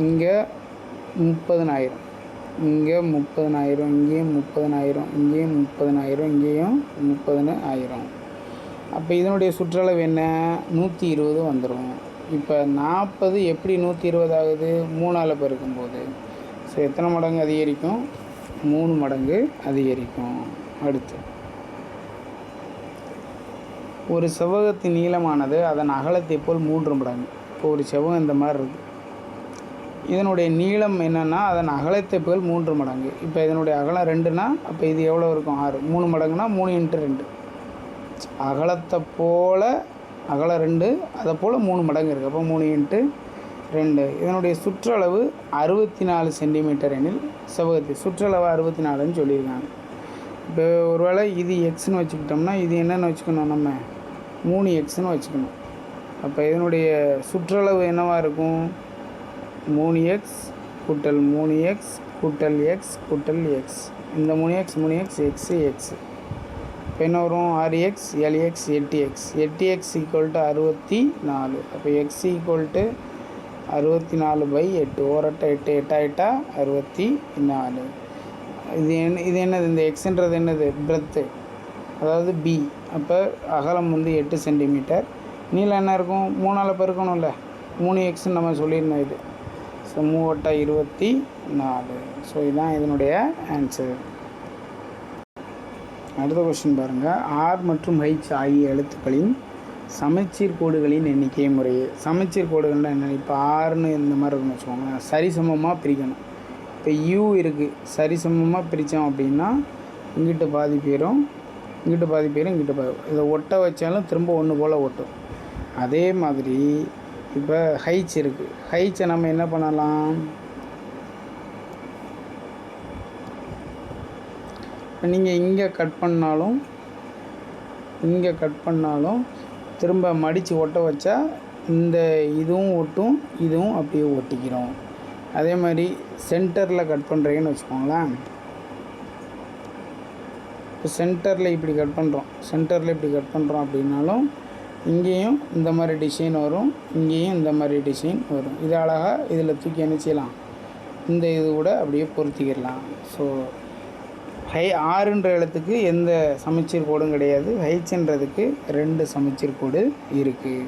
இங்கே 30,000, இங்கே 30,000, இங்கேயும் 30,000, இங்கேயும் 30,000, இங்கேயும் 30,000. அப்போ இதனுடைய சுற்றளவு என்ன? 120 வந்துடும். இப்போ 40 எப்படி 120 ஆகுது? 3ஆல் பெருக்கும்போது. ஸோ எத்தனை மடங்கு அதிகரிக்கும்? 3 மடங்கு அதிகரிக்கும். அடுத்து, ஒரு செவ்வகத்தின் நீளமானது அதன் அகலத்தை போல் 3 மடங்கு. இப்போ ஒரு செவ்வகம் இந்த மாதிரி இருக்குது, இதனுடைய நீளம் என்னென்னா அதன் அகலத்தை போல் 3 மடங்கு. இப்போ இதனுடைய அகலம் 2னா அப்போ இது எவ்வளோ இருக்கும்? 6. 3 மடங்குனா 3 இன்ட்டு 2. அகலத்தை போல் அகலம் 2, அதை போல் 3 மடங்கு இருக்குது. அப்போ 3 இன்ட்டு 2. இதனுடைய சுற்றளவு 64 சென்டிமீட்டர் எனில் செவ்வகத்தின் சுற்றளவு 64ன்னு சொல்லியிருக்காங்க. இப்போ ஒருவேளை இது எக்ஸ்ன்னு வச்சுக்கிட்டோம்னா இது என்னென்னு வச்சுக்கணும்? நம்ம 3x வச்சுக்கணும். அப்போ இதனுடைய சுற்றளவு என்னவாக இருக்கும்? 3x கூட்டல் 3x கூட்டல் x கூட்டல் x. இந்த 3x 3x x x. இப்போ என்ன வரும்? 6x 7x 8x. 8x equal to 64. அப்போ x ஈக்குவல் டு 64/8. ஓரட்ட 8 8 64. இது என்னது? இந்த எக்ஸுன்றது என்னது? பிரெத்து, அதாவது பி. அப்போ அகலம் வந்து 8 சென்டிமீட்டர், நீளம் என்ன இருக்கும்? 3ஆல் பெருக்கணும்ல, 3xன்னு நம்ம சொல்லியிருந்தோம் இது. ஸோ 3 24. ஸோ இதுதான் இதனுடைய ஆன்சர். அடுத்த கொஸ்டின் பாருங்கள். ஆர் மற்றும் ஹைச் ஆகிய எழுத்துக்களின் சமச்சீர் கோடுகளின் எண்ணிக்கை முறையே. சமச்சீர் கோடுகள்னால் என்ன? இப்போ ஆறுன்னு இந்த மாதிரி இருக்குன்னு வச்சுக்கோங்களேன், சரிசமமாக பிரிக்கணும். இப்போ யூ இருக்குது, சரிசமமாக பிரித்தோம் அப்படின்னா இங்கிட்ட பாதி பேரும் இங்கிட்ட பாதி பேரும் இங்கிட்ட பாதி. இதை ஒட்ட வச்சாலும் திரும்ப ஒன்று போல் ஒட்டும். அதே மாதிரி இப்போ ஹைச் இருக்குது, ஹைச்சை நம்ம என்ன பண்ணலாம்? நீங்கள் இங்கே கட் பண்ணாலும் இங்கே கட் பண்ணாலும் திரும்ப மடித்து ஒட்ட வச்சா இந்த இதுவும் ஒட்டும், இதுவும் அப்படியே ஒட்டிக்கிறோம். அதே மாதிரி சென்டரில் கட் பண்ணுறீங்கன்னு வச்சுக்கோங்களேன். இப்போ சென்டரில் இப்படி கட் பண்ணுறோம் அப்படின்னாலும் இங்கேயும் இந்த மாதிரி டிசைன் வரும், இங்கேயும் இந்த மாதிரி டிசைன் வரும். இது அழகாக இதில் தூக்கி என்ன செய்யலாம்? இந்த இது கூட அப்படியே பொருத்திக்கிடலாம். ஸோ ஆறுன்ற எழுத்துக்கு எந்த சமச்சீர் கோடும் கிடையாது, ஹைச்ன்றதுக்கு 2 சமச்சீர் கோடு இருக்குது.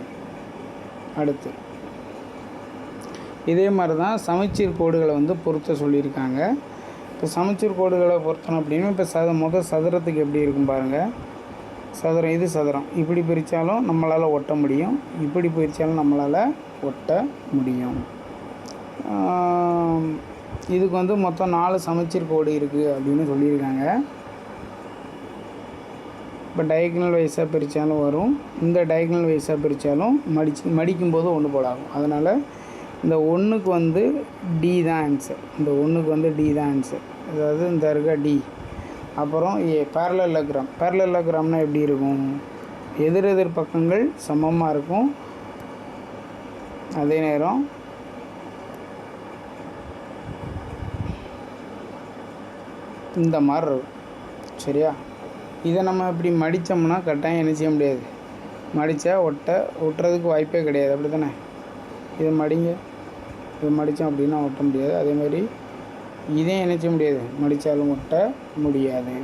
அடுத்து இதே மாதிரி தான் சமச்சீர் கோடுகளை வந்து பொருத்த சொல்லியிருக்காங்க. இப்போ சமச்சீர் கோடுகளை பொருத்தணும் அப்படின்னா இப்போ சதுரத்துக்கு எப்படி இருக்கும் பாருங்கள். சதுரம், இது சதுரம், இப்படி பிரித்தாலும் நம்மளால் ஒட்ட முடியும், இப்படி பிரித்தாலும் நம்மளால் ஒட்ட முடியும். இதுக்கு வந்து மொத்தம் 4 சமச்சீர் கோடு இருக்குது அப்படின்னு சொல்லியிருக்காங்க. இப்போ டயக்னல் வைஸாக பிரித்தாலும் வரும், இந்த டயக்னல் வைஸாக பிரித்தாலும் மடிக்கும்போது ஒன்று போல் ஆகும். அதனால் இந்த 1க்கு வந்து டி தான் ஆன்சர். இந்த 1க்கு வந்து டி தான் ஆன்சர். அதாவது இந்த இருக்க டி. அப்புறம் பேரலலோகிராம்னா எப்படி இருக்கும்? எதிரெதிர் பக்கங்கள் சமமாக இருக்கும், அதே நேரம் இந்த மாதிரி இருக்கும். சரியா? இதை நம்ம இப்படி மடித்தோம்னா கட்டாயம் என்ன செய்ய முடியாது, மடித்தா ஒட்டுறதுக்கு வாய்ப்பே கிடையாது. அப்படி தானே? இதை மடிங்க, இதை மடித்தோம் அப்படின்னா ஒட்ட முடியாது. அதேமாதிரி இதையும் என்ன செய்ய முடியாது, மடித்தாலும் ஒட்ட முடியாது.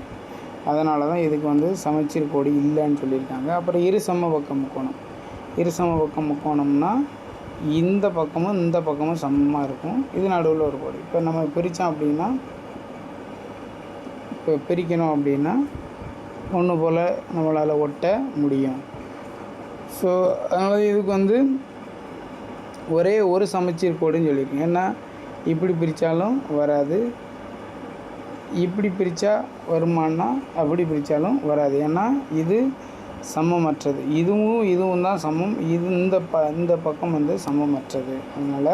அதனால தான் இதுக்கு சமச்சீர் கோடு இல்லைன்னு சொல்லியிருக்காங்க. அப்புறம் இருசம பக்கம் முக்கோணம். இருசம பக்கம் முக்கோணம்னா இந்த பக்கமும் இந்த பக்கமும் சமமாக இருக்கும். இது நடுவில் ஒரு கோடு. இப்போ நம்ம பிரித்தோம் அப்படின்னா, இப்போ பிரிக்கணும் அப்படின்னா ஒன்று போல் நம்மளால் ஒட்ட முடியும். ஸோ அதனால் இதுக்கு ஒரே ஒரு சமச்சீர் கோடுன்னு சொல்லியிருக்கேன். ஏன்னா இப்படி பிரித்தாலும் வராது, இப்படி பிரித்தா வருமானா அப்படி பிரித்தாலும் வராது. ஏன்னா இது சமமற்றது. இதுவும் தான் சமம். இது இந்த பக்கம் சமமற்றது. அதனால்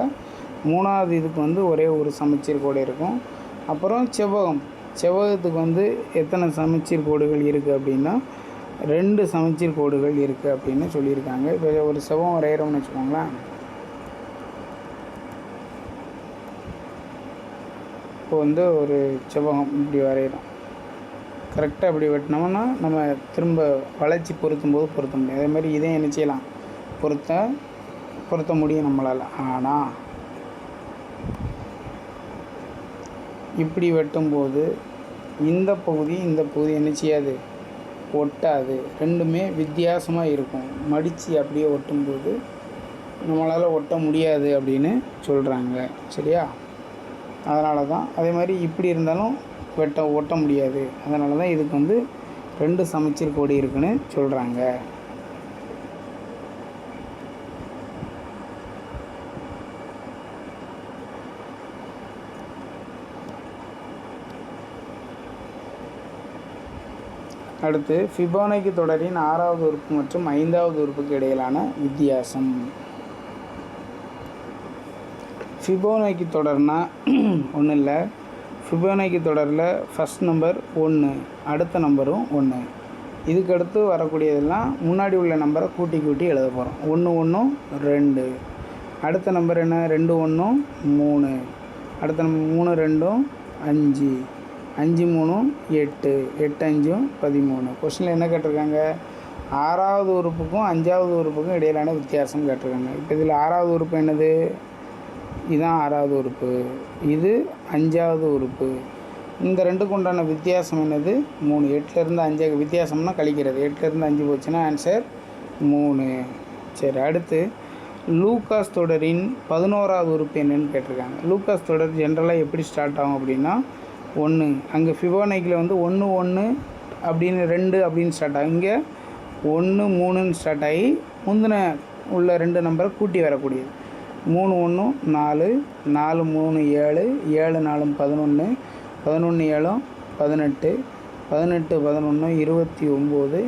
மூணாவது இதுக்கு ஒரே ஒரு சமச்சீர் கோடு இருக்கும். அப்புறம் செவ்வகத்துக்கு எத்தனை சமச்சீர் கோடுகள் இருக்குது அப்படின்னா 2 சமச்சீர் கோடுகள் இருக்குது அப்படின்னு சொல்லியிருக்காங்க. இப்போ ஒரு செவ்வகம் வரைகிறோம்னு வச்சுக்கோங்களேன். இப்போ ஒரு செவ்வகம் இப்படி வரைகிறோம். கரெக்டாக இப்படி வெட்டினோம்னா நம்ம திரும்ப வளைச்சி பொருத்த முடியும். அதேமாதிரி இதையும் என்ன செய்யலாம், பொருத்த முடியும் நம்மளால். ஆனால் இப்படி வெட்டும்போது இந்த பகுதி என்ன செய்யாது, ஒட்டாது. ரெண்டுமே வித்தியாசமாக இருக்கும். மடித்து அப்படியே ஒட்டும்போது நம்மளால் ஒட்ட முடியாது அப்படின்னு சொல்கிறாங்க. சரியா? அதனால தான் அதே மாதிரி இப்படி இருந்தாலும் ஒட்ட முடியாது. அதனால தான் இதுக்கு 2 சமச்சீர் கோடு இருக்குன்னு சொல்கிறாங்க. அடுத்து ஃபிபோனக்கி தொடரின் 6வது உறுப்பு மற்றும் 5வது உறுப்புக்கு இடையிலான வித்தியாசம். ஃபிபோனக்கி தொடர்னா ஒன்றும் இல்லை. ஃபிபோனக்கி தொடரில் ஃபஸ்ட் நம்பர் 1, அடுத்த நம்பரும் 1. இதுக்கடுத்து வரக்கூடியதெல்லாம் முன்னாடி உள்ள நம்பரை கூட்டி எழுத போகிறோம். 1 1 2. அடுத்த நம்பர் என்ன, 2 1 3. அடுத்த நம்பர் 3 2 5. 5 3 8. 8 5 13. கொஸ்டினில் என்ன கேட்டிருக்காங்க, 6வது உறுப்புக்கும் 5வது உறுப்புக்கும் இடையிலான வித்தியாசம் கேட்டிருக்காங்க. இப்போ இதில் 6வது உறுப்பு என்னது, இதுதான் 6வது உறுப்பு, இது 5வது உறுப்பு. இந்த ரெண்டுக்கு உண்டான வித்தியாசம் என்னது, 3. 8லேருந்து 5 வித்தியாசம்னா கழிக்கிறது. 8லேருந்து 5 போச்சுன்னா ஆன்சர் 3. சரி, அடுத்து லூகாஸ் தொடரின் 11வது உறுப்பு என்னன்னு கேட்டிருக்காங்க. லூகாஸ் தொடர் ஜென்ரலாக எப்படி ஸ்டார்ட் ஆகும் அப்படின்னா 1. அங்கே ஃபிபோனக்கியில் 1 1 அப்படின்னு 2 அப்படின்னு ஸ்டார்ட் ஆகும். இங்கே 1 3ன்னு ஸ்டார்ட் ஆகி முந்தின உள்ள 2 நம்பரை கூட்டி வரக்கூடியது. 3 1 4. 4 3 7. 7 4 11. 11 7 18. 18 11 29.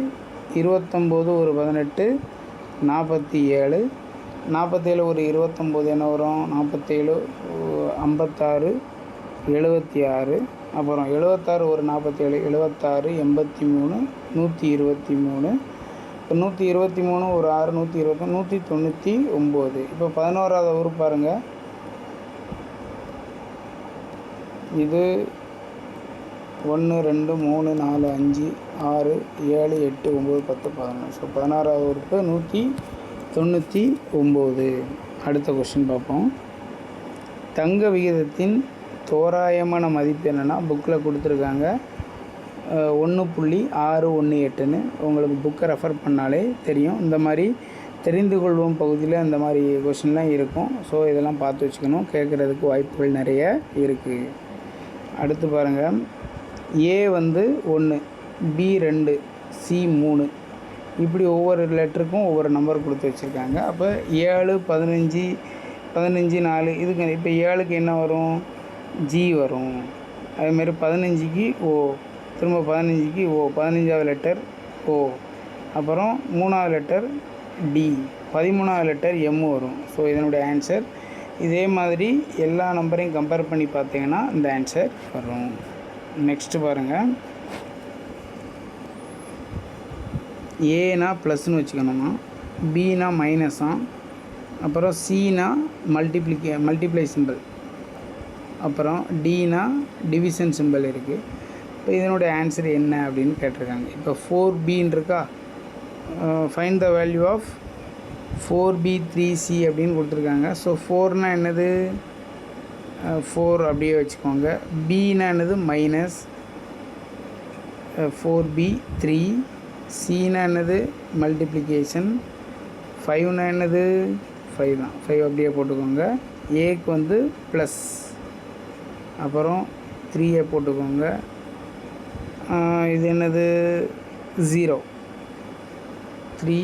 29 ஒரு 18 47. 47 ஒரு 29 என்ன வரும், 47 56 76. அப்புறம் 76 ஒரு 47 76 83 123. இப்போ 123 ஒரு 6 120 199. இப்போ 11வது உறுப்பு பாருங்கள், இது 1 2 3 4 5 6 7 8 9 10 11. ஸோ 16வது உறுப்பு 199. அடுத்த கொஸ்டின் பார்ப்போம். தங்க விகிதத்தின் தோராயமான மதிப்பு என்னென்னா புக்கில் கொடுத்துருக்காங்க 1.618ன்னு. உங்களுக்கு புக்கை ரெஃபர் பண்ணாலே தெரியும். இந்த மாதிரி தெரிந்து கொள்வோம் பகுதியில் இந்த மாதிரி கொஸ்டின்லாம் இருக்கும். ஸோ இதெல்லாம் பார்த்து வச்சுக்கணும், கேட்குறதுக்கு வாய்ப்புகள் நிறைய இருக்குது. அடுத்து பாருங்கள், ஏ 1, பி 2, சி 3. இப்படி ஒவ்வொரு லெட்டருக்கும் ஒவ்வொரு நம்பர் கொடுத்து வச்சுருக்காங்க. அப்போ 7 15 15 4 இதுக்கு இப்போ 7க்கு என்ன வரும், ஜி வரும். அதுமாரி 15க்கு ஓ, திரும்ப 15க்கு ஓ, 15வது லெட்டர் ஓ, அப்புறம் 3வது லெட்டர் டி, 13வது லெட்டர் எம் வரும். ஸோ இதனுடைய ஆன்சர் இதே மாதிரி எல்லா நம்பரையும் கம்பேர் பண்ணி பார்த்தீங்கன்னா இந்த ஆன்சர் வரும். நெக்ஸ்ட்டு பாருங்கள், ஏனா ப்ளஸ்ன்னு வச்சுக்கணுமா, பினா மைனஸா, அப்புறம் சினா மல்டிப்ளை சிம்பிள், அப்புறம் டினா டிவிஷன் சிம்பிள் இருக்குது. இப்போ இதனுடைய ஆன்சர் என்ன அப்படின்னு கேட்டிருக்காங்க. இப்போ 4bன்னு இருக்கா, find the value of 4b3c அப்படின்னு கொடுத்துருக்காங்க. ஸோ 4னா என்னது, 4 அப்படியே வச்சுக்கோங்க. bனா என்னது மைனஸ் 4b3, cனா என்னது மல்டிப்ளிகேஷன், 5னா என்னது 5 தான், 5 அப்படியே போட்டுக்கோங்க. ஏக்கு வந்து ப்ளஸ், அப்புறம் 3 போட்டுக்கோங்க. இது என்னது 0, 3.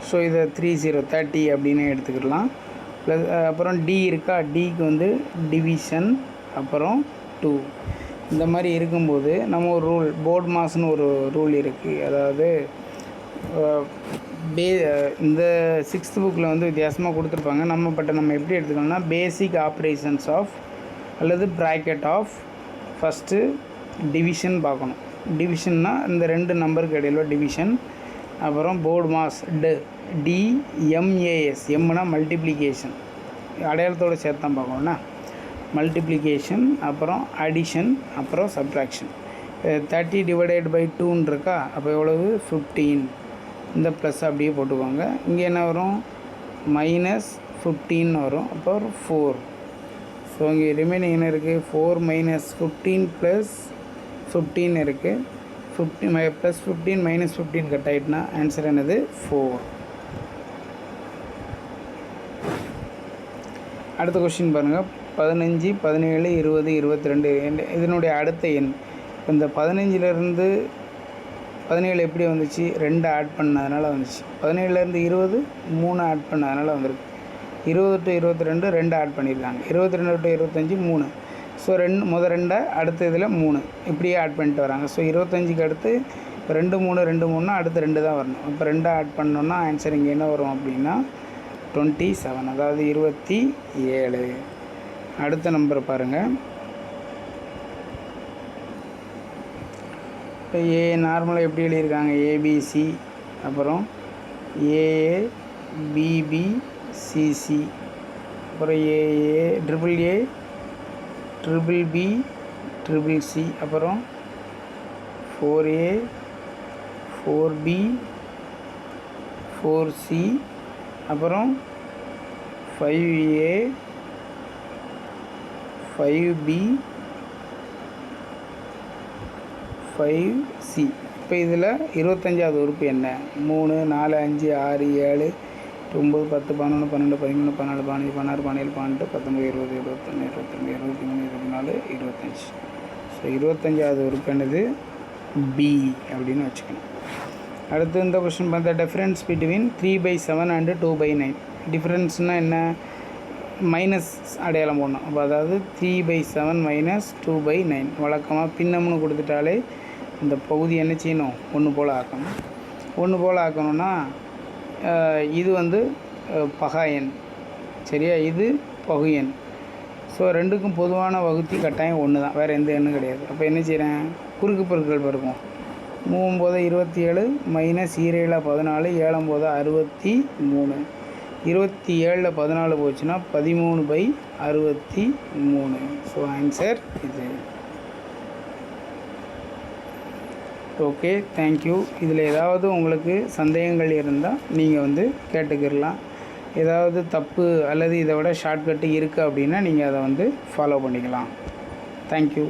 ஸோ இதை 30 அப்படின்னு எடுத்துக்கிடலாம். ப்ளஸ் அப்புறம் டி இருக்கா, டிக்கு வந்து டிவிஷன், அப்புறம் 2. இந்த மாதிரி இருக்கும்போது நம்ம ஒரு ரூல், போர்ட் மாஸ்னு ஒரு ரூல் இருக்குது. அதாவது இந்த 6th புக்கில் வந்து வித்தியாசமாக கொடுத்துருப்பாங்க. நம்ம எப்படி எடுத்துக்கணும்னா, பேசிக் ஆப்ரேஷன்ஸ் ஆஃப் அல்லது ப்ராக்கெட் ஆஃப் ஃபஸ்ட்டு டிவிஷன் பார்க்கணும். டிவிஷன்னா இந்த 2 நம்பருக்கு இடையில டிவிஷன். அப்புறம் போர்டு மாஸ் டிஎம்ஏஎஸ், எம்னா மல்டிப்ளிகேஷன், அடையாளத்தோடு சேர்த்து தான் பார்க்கணும்னா மல்டிப்ளிகேஷன், அப்புறம் அடிஷன், அப்புறம் சப்ட்ராக்ஷன். 30 டிவைடட் பை 2ன்னு இருக்கா, அப்போ எவ்வளவு 15. இந்த ப்ளஸ் அப்படியே போட்டுக்கோங்க. இங்கே என்ன வரும், மைனஸ் 15 வரும். அப்போ 4. ஸோ இங்கே ரிமைனிங் என்ன இருக்குது, 4 மைனஸ் 15 ப்ளஸ் 15 இருக்குது. 15 ப்ளஸ் 15 மைனஸ் 15 கட் ஆகிட்டுனா ஆன்சர் என்னது 4. அடுத்த கொஸ்டின் பாருங்கள். 15, 17, 20, 22 இதனுடைய அடுத்த எண். இந்த 15லேருந்து 17 எப்படி வந்துச்சு, 2 ஆட் பண்ணதுனால வந்துச்சு. 17லேருந்து 20 3 ஆட் பண்ணதுனால வந்திருக்கு. 20 to 22 2 ஆட் பண்ணியிருக்காங்க. 22 to 25 3. ஸோ 2 அடுத்த இதில் 3 இப்படியே ஆட் பண்ணிட்டு வராங்க. ஸோ 25க்கு அடுத்து 2 3 2 3னா அடுத்து 2 தான் வரணும். இப்போ 2 ஆட் பண்ணோன்னா ஆன்சர் இங்கே என்ன வரும் அப்படின்னா 27, அதாவது 27. அடுத்த நம்பர் பாருங்கள். இப்போ ஏ நார்மலாக எப்படி எழுதியிருக்காங்க, ஏபிசி, அப்புறம் ஏஏ பிபி சிசி, அப்புறம் AA triple A triple B triple C, அப்புறம் 4A 4B 4C, அப்புறம் 5A 5B 5C. இப்போ இதில் 25வது உறுப்பு என்ன, 3 4 5 6 7 9 10 11 12 13 14 15 16 17 18 19 20 21 22 23 24 25. ஸோ 25வது உறுப்பு என்னது பி அப்படின்னு வச்சுக்கணும். அடுத்து இந்த கொஸ்டின் பார்த்தா, டிஃப்ரென்ஸ் பிட்வீன் 3/7 அண்டு 2/9. டிஃப்ரென்ஸ்னால் என்ன, மைனஸ் அடையாளம் போடணும். அப்போ அதாவது 3/7 மைனஸ் 2/9. வழக்கமாக பின்னம்னு கொடுத்துட்டாலே இந்த பகுதி என்ன செய்யணும், ஒன்று போல் ஆக்கணும். ஒன்று போல் ஆக்கணும்னா இது வந்து பகா எண், சரியா, இது பகு எண். ஸோ ரெண்டுக்கும் பொதுவான வகுத்தி கட்டாயம் ஒன்று தான், வேறு எந்த எண்ணும் கிடையாது. அப்போ என்ன செய்கிறேன், குறுக்கு பெருக்கல் பெருக்கும். 3 27 மைனஸ் 7 14 7 63. 27 14 போச்சுன்னா 13/63. ஸோ ஆன்சர் இது. Okay, thank you. இதில் ஏதாவது உங்களுக்கு சந்தேகங்கள் இருந்தால் நீங்கள் வந்து கேட்டுக்கிடலாம். ஏதாவது தப்பு அல்லது இதை விட ஷார்ட்கட்டு இருக்குது அப்படின்னா நீங்கள் அதை வந்து ஃபாலோ பண்ணிக்கலாம். தேங்க்யூ.